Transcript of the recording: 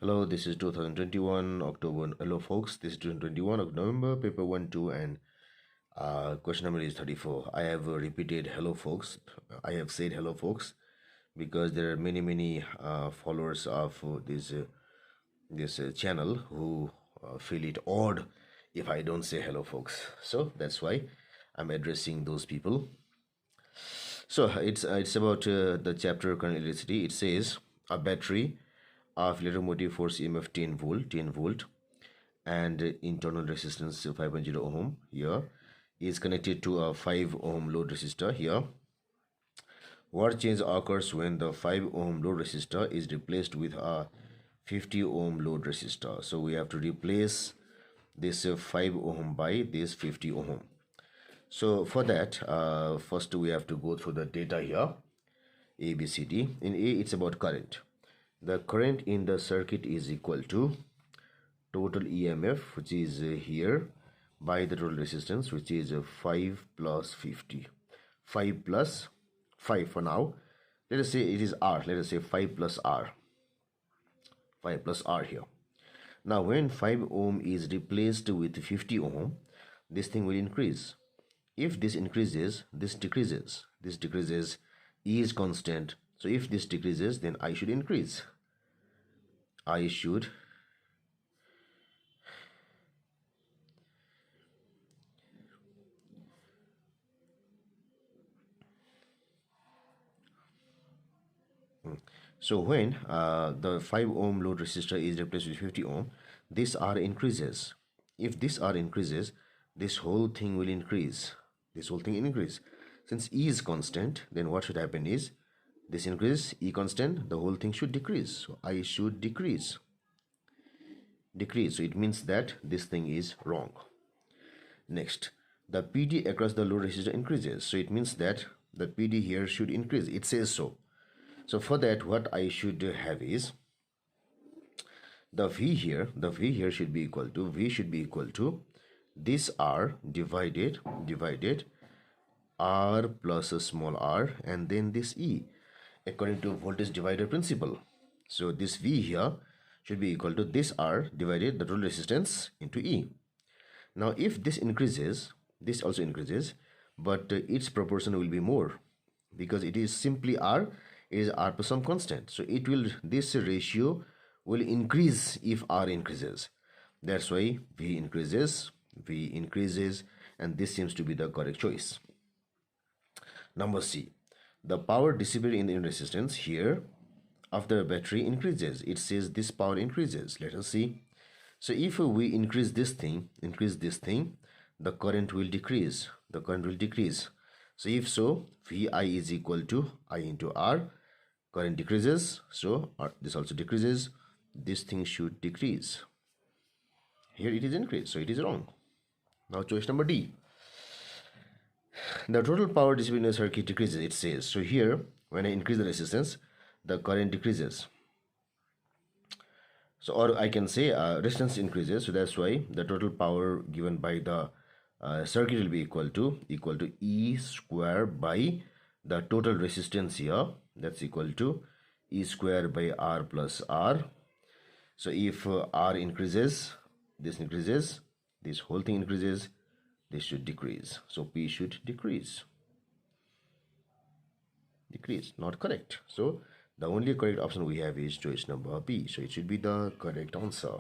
Hello, this is 2021 October. Hello, folks. This is 2021 of November, paper 1, 2, and question number is 34. I have repeated hello, folks. I have said hello, folks, because there are many followers of this channel who feel it odd if I don't say hello, folks. So that's why I'm addressing those people. So it's about the chapter current electricity. It says a battery of electromotive force EMF 10 volt, and internal resistance 5.0 ohm here is connected to a 5 ohm load resistor here. What change occurs when the 5 ohm load resistor is replaced with a 50 ohm load resistor? So we have to replace this 5 ohm by this 50 ohm. So for that, first we have to go through the data here. A, B, C, D. In A, it's about current. The current in the circuit is equal to total EMF, which is here, by the total resistance, which is 5 plus 50. 5 plus 5 for now. Let us say it is R. Let us say 5 plus R. 5 plus R here. Now when 5 ohm is replaced with 50 ohm, this thing will increase. If this increases, this decreases. This decreases. E is constant. So if this decreases, then I should increase. I should So when the 5 ohm load resistor is replaced with 50 ohm, this R increases. If this R increases, this whole thing will increase. This whole thing increase. Since E is constant, then what should happen is this increase, E constant, the whole thing should decrease. So I should decrease. Decrease. So it means that this thing is wrong. Next, the PD across the load resistor increases. So it means that the PD here should increase. It says so. So for that, what I should have is the V here should be equal to this R divided R plus a small r, and then this E, according to voltage divider principle. So this V here should be equal to this R divided the total resistance into E. Now if this increases, this also increases, but its proportion will be more because it is simply R. It is R plus some constant. So it will, this ratio will increase if R increases. That's why V increases, and this seems to be the correct choice. Number C, the power dissipated in the resistance here after a battery increases. It says this power increases. Let us see. So if we increase this thing, the current will decrease. So if so, VI is equal to I into R. Current decreases, so this also decreases. This thing should decrease. Here it is increased, so it is wrong. Now choice number D. The total power dissipated in the circuit decreases, it says. So here, when I increase the resistance, the current decreases. So, or I can say resistance increases, so that's why the total power given by the circuit will be equal to E square by the total resistance here. That's equal to E square by R plus R. So if R increases, this increases, this whole thing increases, this should decrease. So P should decrease. Not correct. So the only correct option we have is choice number B. So it should be the correct answer.